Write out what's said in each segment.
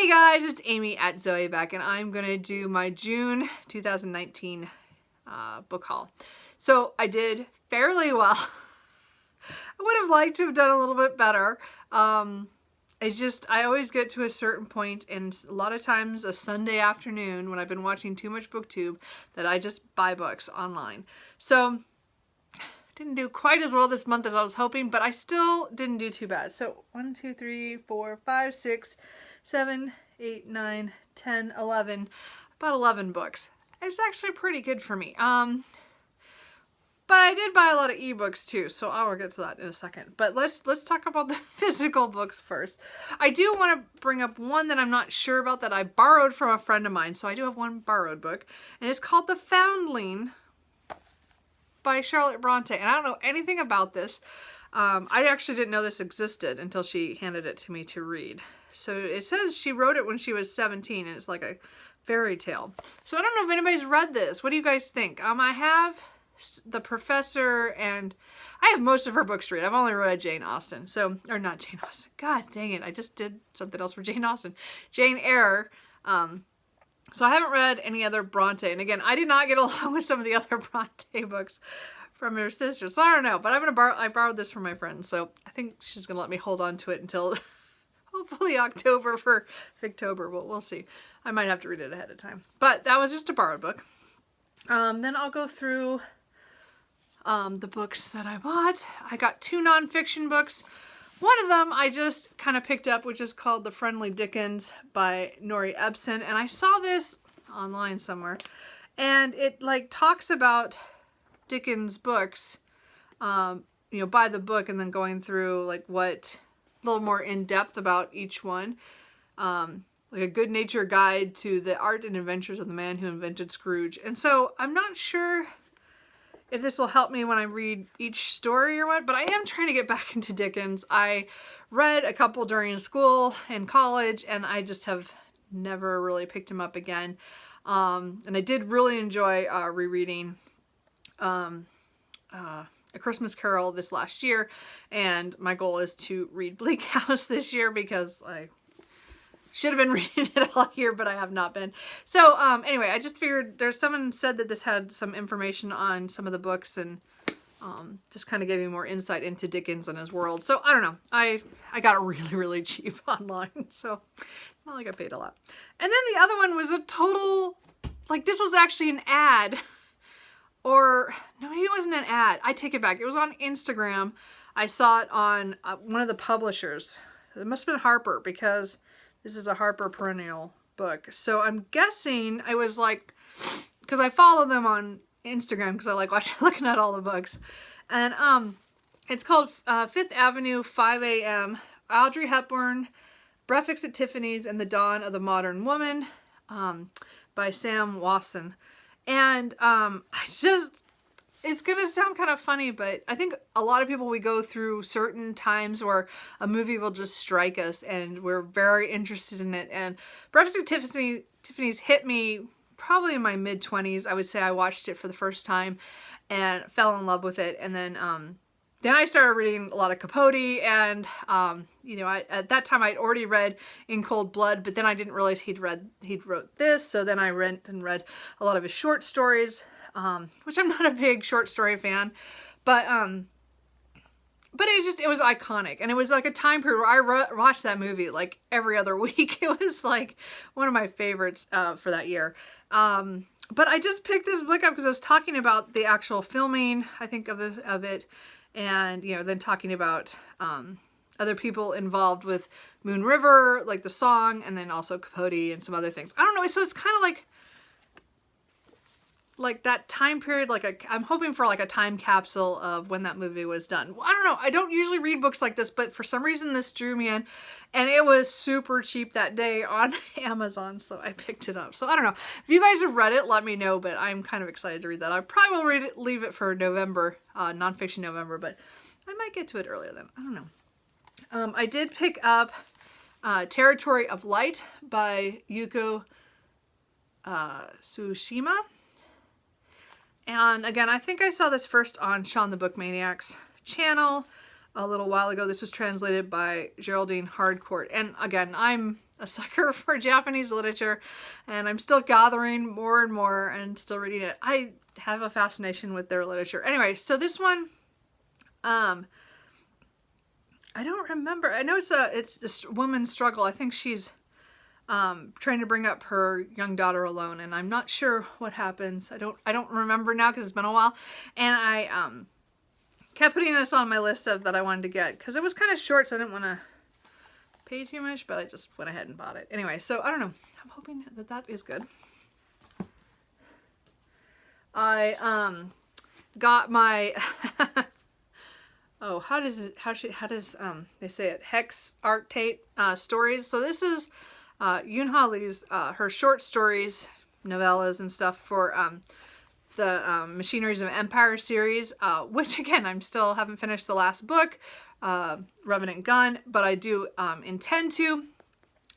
Hey guys, it's Amy at Zoe Beck, and I'm gonna do my June 2019 book haul. So I did fairly well. I would have liked to have done a little bit better. It's just, I always get to a certain point, and a lot of times a Sunday afternoon when I've been watching too much BookTube, that I just buy books online. So didn't do quite as well this month as I was hoping, but I still didn't do too bad. So 1, 2, 3, 4, 5, 6, 7, 8, 9, 10, 11, about 11 books. It's actually pretty good for me. But I did buy a lot of ebooks too, so I will get to that in a second. But let's talk about the physical books first. I do want to bring up one that I'm not sure about that I borrowed from a friend of mine. So I do have one borrowed book, and it's called The Foundling by Charlotte Bronte. And I don't know anything about this. I actually didn't know this existed until she handed it to me to read. So it says she wrote it when she was 17, and it's like a fairy tale. So I don't know if anybody's read this. What do you guys think? I have The Professor, and I have most of her books to read. I've only read Jane Austen. So, or not Jane Austen. God dang it. I just did something else for Jane Austen. Jane Eyre. So I haven't read any other Bronte. And again, I did not get along with some of the other Bronte books from her sister. So I don't know. But I borrowed this from my friend. So I think she's going to let me hold on to it until hopefully October for Victober. But we'll see. I might have to read it ahead of time. But that was just a borrowed book. Then I'll go through the books that I bought. I got 2 nonfiction books. One of them I just kind of picked up, which is called The Friendly Dickens by Nori Ebsen. And I saw this online somewhere. And it like talks about Dickens' books, you know, by the book, and then going through like what, a little more in depth about each one. Like a good-natured guide to the art and adventures of the man who invented Scrooge. And so I'm not sure if this will help me when I read each story or what, but I am trying to get back into Dickens. I read a couple during school and college, and I just have never really picked him up again. And I did really enjoy rereading A Christmas Carol this last year, and my goal is to read Bleak House this year because I should have been reading it all year, but I have not been. So anyway, I just figured someone said that this had some information on some of the books, and just kind of gave me more insight into Dickens and his world. So I don't know. I got it really, really cheap online. So not like I paid a lot. And then the other one was a total, like this was actually an ad. Or no, maybe it wasn't an ad. I take it back. It was on Instagram. I saw it on one of the publishers. It must have been Harper, because this is a Harper Perennial book. So I'm guessing I was like, because I follow them on Instagram because I like looking at all the books. And it's called Fifth Avenue, 5 a.m. Audrey Hepburn, Breakfast at Tiffany's, and the Dawn of the Modern Woman by Sam Wasson. And it's going to sound kind of funny, but I think a lot of people, we go through certain times where a movie will just strike us and we're very interested in it. And Breakfast at Tiffany's hit me probably in my mid-20s. I would say I watched it for the first time and fell in love with it. And then I started reading a lot of Capote, and you know, at that time I'd already read In Cold Blood, but then I didn't realize he'd wrote this. So then I went and read a lot of his short stories. Which I'm not a big short story fan, but it was iconic, and it was like a time period where I watched that movie like every other week. It was like one of my favorites for that year. But I just picked this book up because I was talking about the actual filming, I think, of it, and you know, then talking about other people involved with Moon River, like the song, and then also Capote and some other things. I don't know. So it's kind of like that time period, I'm hoping for like a time capsule of when that movie was done. Well, I don't know. I don't usually read books like this, but for some reason this drew me in, and it was super cheap that day on Amazon, so I picked it up. So I don't know. If you guys have read it, let me know, but I'm kind of excited to read that. I probably will leave it for November, nonfiction November, but I might get to it earlier then. I don't know. I did pick up Territory of Light by Yuko Tsushima. And again, I think I saw this first on Sean the Bookmaniac's channel. a little while ago. This was translated by Geraldine Hardcourt. And again, I'm a sucker for Japanese literature, and I'm still gathering more and more and still reading it. I have a fascination with their literature. Anyway, so this one, I don't remember. I know it's a woman's struggle. I think she's trying to bring up her young daughter alone, and I'm not sure what happens. I don't remember now because it's been a while. And I kept putting this on my list of that I wanted to get because it was kind of short, so I didn't want to pay too much, but I just went ahead and bought it. Anyway, so I don't know. I'm hoping that that is good. I got my oh, how does they say it? Hex art tape stories. So this is Yoon-Ha Lee's her short stories, novellas and stuff for the Machineries of Empire series, which again, I'm still haven't finished the last book, Revenant Gun, but I do intend to.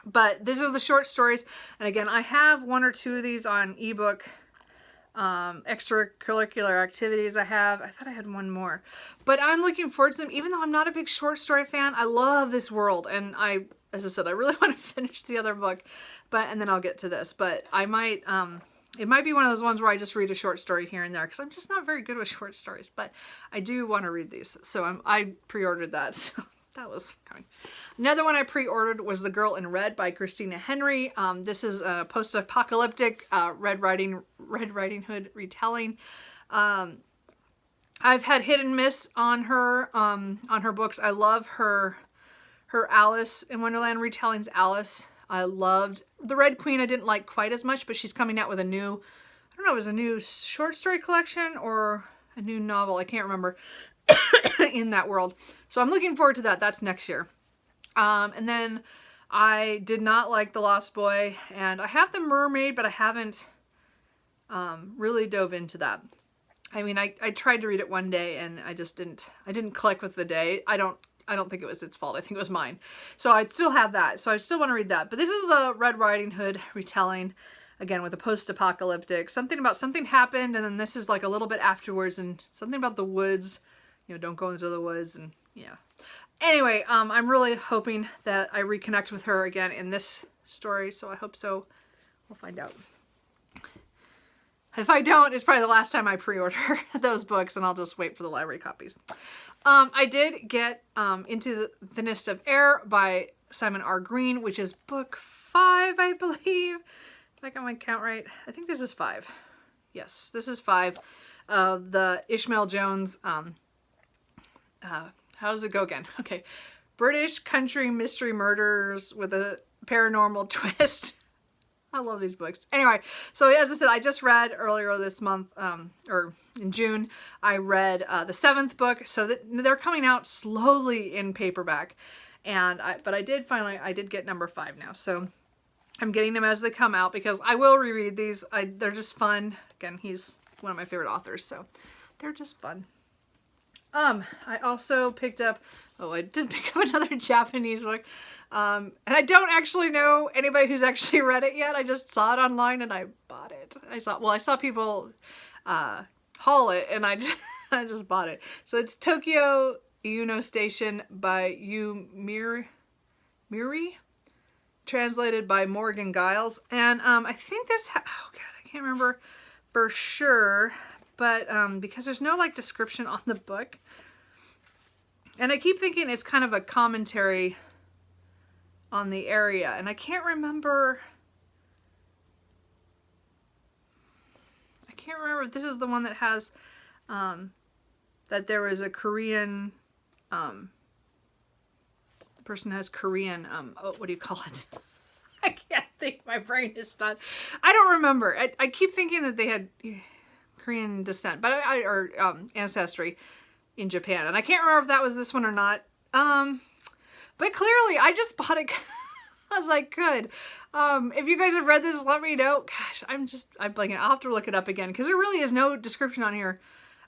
But these are the short stories, and again, I have 1 or 2 of these on ebook. Extracurricular activities I thought I had 1 more, but I'm looking forward to them. Even though I'm not a big short story fan, I love this world, and as I said, I really want to finish the other book, and then I'll get to this. But I might, it might be one of those ones where I just read a short story here and there, because I'm just not very good with short stories, but I do want to read these. So I pre-ordered that, so that was coming. Another one I pre-ordered was The Girl in Red by Christina Henry. This is a post-apocalyptic Red Riding Hood retelling. I've had hit and miss on her books. I love her Alice in Wonderland retellings. Alice, I loved. The Red Queen I didn't like quite as much, but she's coming out with a new, I don't know, it was a new short story collection or a new novel. I can't remember. In that world. So I'm looking forward to that. That's next year. And then I did not like The Lost Boy, and I have The Mermaid, but I haven't really dove into that. I mean, I tried to read it one day and I didn't click with the day. I don't think it was its fault. I think it was mine. So I still have that. So I still want to read that. But this is a Red Riding Hood retelling, again, with a post-apocalyptic. Something about something happened, and then this is like a little bit afterwards, and something about the woods. You know, don't go into the woods, and yeah. Anyway, I'm really hoping that I reconnect with her again in this story, so I hope so. We'll find out. If I don't, it's probably the last time I pre-order those books, and I'll just wait for the library copies. I did get into The Thinnest of Air by Simon R. Green, which is book 5, I believe. If I got my count right. I think this is 5. Yes, this is 5. The Ishmael Jones... how does it go again? Okay. British country mystery murders with a paranormal twist. I love these books. Anyway, so as I said, I just read earlier this month, or in June, I read the 7th book. So they're coming out slowly in paperback. But I did get number 5 now. So I'm getting them as they come out because I will reread these. They're just fun. Again, he's one of my favorite authors, so they're just fun. I also picked up, I did pick up another Japanese book, and I don't actually know anybody who's actually read it yet. I just saw it online and I bought it. I saw people, haul it, and I just bought it. So it's Tokyo Uno Station by Yu Miri, translated by Morgan Giles, and, I think this, oh god, I can't remember for sure, but because there's no like description on the book, and I keep thinking it's kind of a commentary on the area, and I can't remember if this is the one that has that there was a Korean the person has Korean what do you call it? I can't think, my brain is done. I don't remember. I keep thinking that they had Korean descent, but or ancestry in Japan, and I can't remember if that was this one or not. But clearly, I just bought it. I was like, good. If you guys have read this, let me know. Gosh, I'm blanking. I'll have to look it up again because there really is no description on here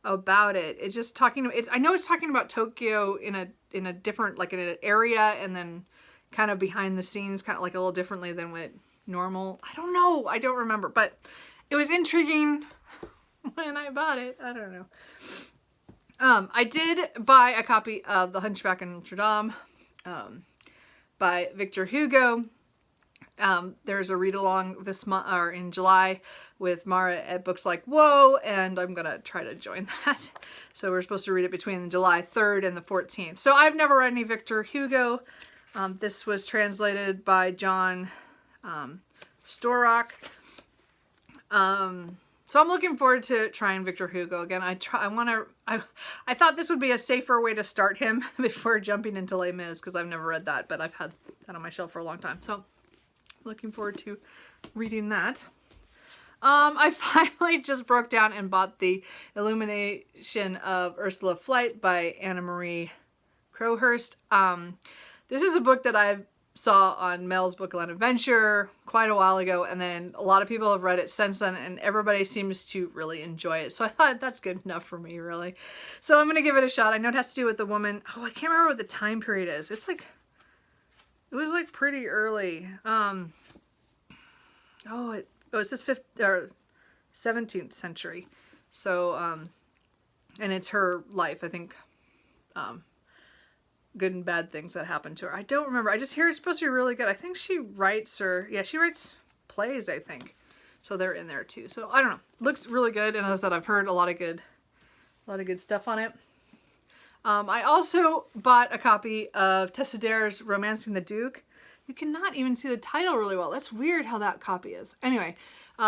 about it. It's just talking. I know it's talking about Tokyo in a different, like in an area, and then kind of behind the scenes, kind of like a little differently than what normal. I don't know. I don't remember, but it was intriguing when I bought it. I don't know. I did buy a copy of The Hunchback and Rome by Victor Hugo. There's a read-along this month, or in July, with Mara at Books Like Whoa, and I'm gonna try to join that. So we're supposed to read it between July 3rd and the 14th. So I've never read any Victor Hugo. This was translated by John Storrock. So I'm looking forward to trying Victor Hugo again. I thought this would be a safer way to start him before jumping into Les Mis, because I've never read that, but I've had that on my shelf for a long time. So looking forward to reading that. I finally just broke down and bought the Illumination of Ursula Flight by Anna Marie Crowhurst. This is a book that I saw on Mel's Bookland Adventure quite a while ago, and then a lot of people have read it since then, and everybody seems to really enjoy it. So I thought that's good enough for me, really. So I'm going to give it a shot. I know it has to do with the woman. Oh, I can't remember what the time period is. It's like, it was like pretty early. It says 17th century. So, and it's her life, I think, good and bad things that happened to her. I don't remember. I just hear it's supposed to be really good. I think she writes, she writes plays, I think. So they're in there too. So I don't know. Looks really good. And as I said, I've heard a lot of good stuff on it. I also bought a copy of Tessa Dare's Romancing the Duke. You cannot even see the title really well. That's weird how that copy is. Anyway,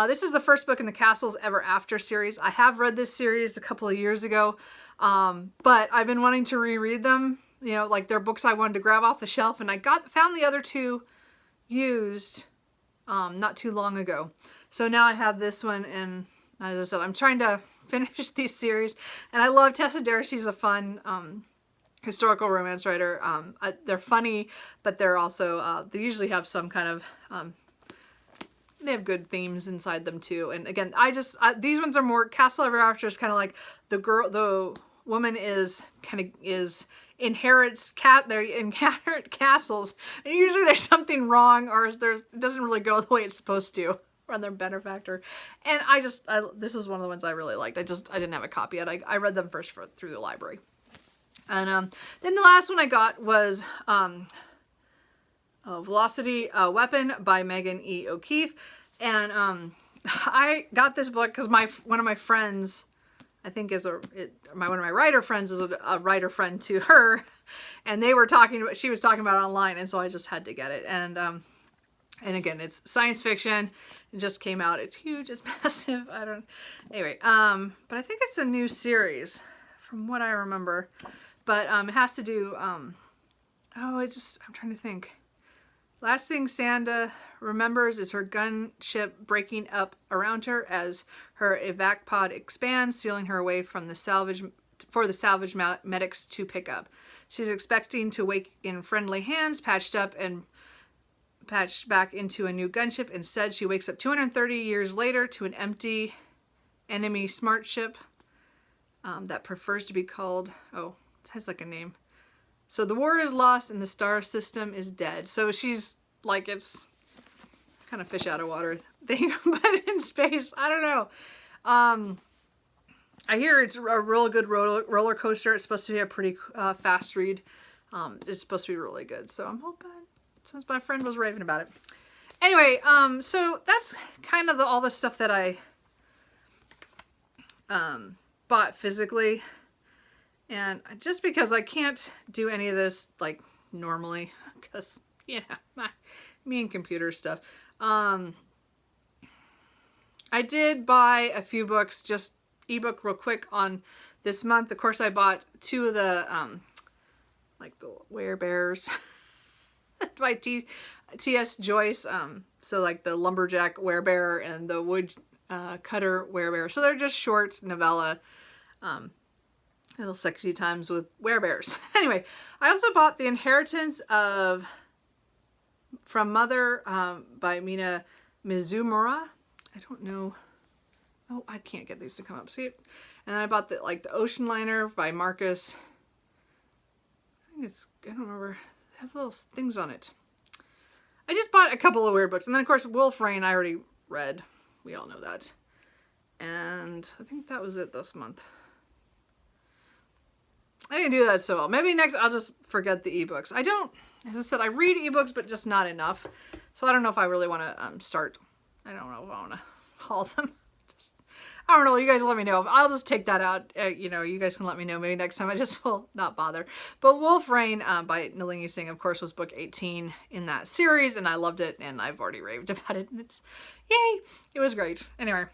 this is the first book in the Castles Ever After series. I have read this series a couple of years ago, but I've been wanting to reread them. You know, like they're books I wanted to grab off the shelf, and I found the other two used not too long ago. So now I have this one, and as I said, I'm trying to finish these series, and I love Tessa Dare. She's a fun historical romance writer. They're funny, but they're also, they usually have some kind of, they have good themes inside them too. And again, these ones are more, Castle Ever After is kind of like the woman inherits castles, and usually there's something wrong, or it doesn't really go the way it's supposed to on their benefactor. And this is one of the ones I really liked. I didn't have a copy yet. I read them first through the library. And then the last one I got was Velocity Weapon by Megan E. O'Keefe. And I got this book because one of my friends, I think one of my writer friends is a writer friend to her, and she was talking about it online, and so I just had to get it. And again, it's science fiction. It just came out. It's huge. It's massive. Anyway, but I think it's a new series from what I remember. But it has to do, I'm trying to think. Last thing Sanda remembers is her gunship breaking up around her as her evac pod expands, sealing her away from the salvage medics to pick up. She's expecting to wake in friendly hands, patched back into a new gunship. Instead, she wakes up 230 years later to an empty enemy smart ship that prefers to be called, it has like a name. So the war is lost and the star system is dead. So she's like, it's kind of fish out of water thing, but in space. I don't know. I hear it's a real good roller coaster. It's supposed to be a pretty fast read. It's supposed to be really good. So I'm hoping, since my friend was raving about it. Anyway, so that's kind of all the stuff that I bought physically. And just because I can't do any of this like normally, because, me and computer stuff. I did buy a few books, just ebook real quick on this month. Of course, I bought two of the, like the Werebears by T.S. Joyce. So like the Lumberjack Werebear and the Wood Cutter Werebear. So they're just short novella, little sexy times with werebears. Anyway, I also bought The Inheritance from Mother by Mina Mizumura. I don't know. Oh, I can't get these to come up. See? And I bought the Ocean Liner by Marcus. I don't remember. They have little things on it. I just bought a couple of weird books. And then, of course, Wolf Rain I already read. We all know that. And I think that was it this month. I didn't do that so well. Maybe next I'll just forget the ebooks. I don't, as I said, I read ebooks, but just not enough. So I don't know if I really want to start, I don't know if I want to haul them. Just, I don't know. You guys let me know. I'll just take that out. You know, you guys can let me know. Maybe next time I just will not bother. But Wolf Rain by Nalini Singh, of course, was book 18 in that series. And I loved it. And I've already raved about it. And it's, yay, it was great. Anyway.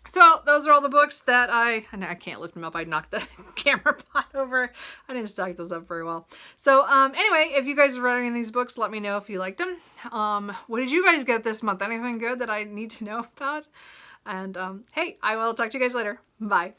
So those are all the books that I can't lift them up. I knocked the camera pot over. I didn't stack those up very well. So anyway, if you guys read any of these books, let me know if you liked them. What did you guys get this month? Anything good that I need to know about? And hey, I will talk to you guys later. Bye.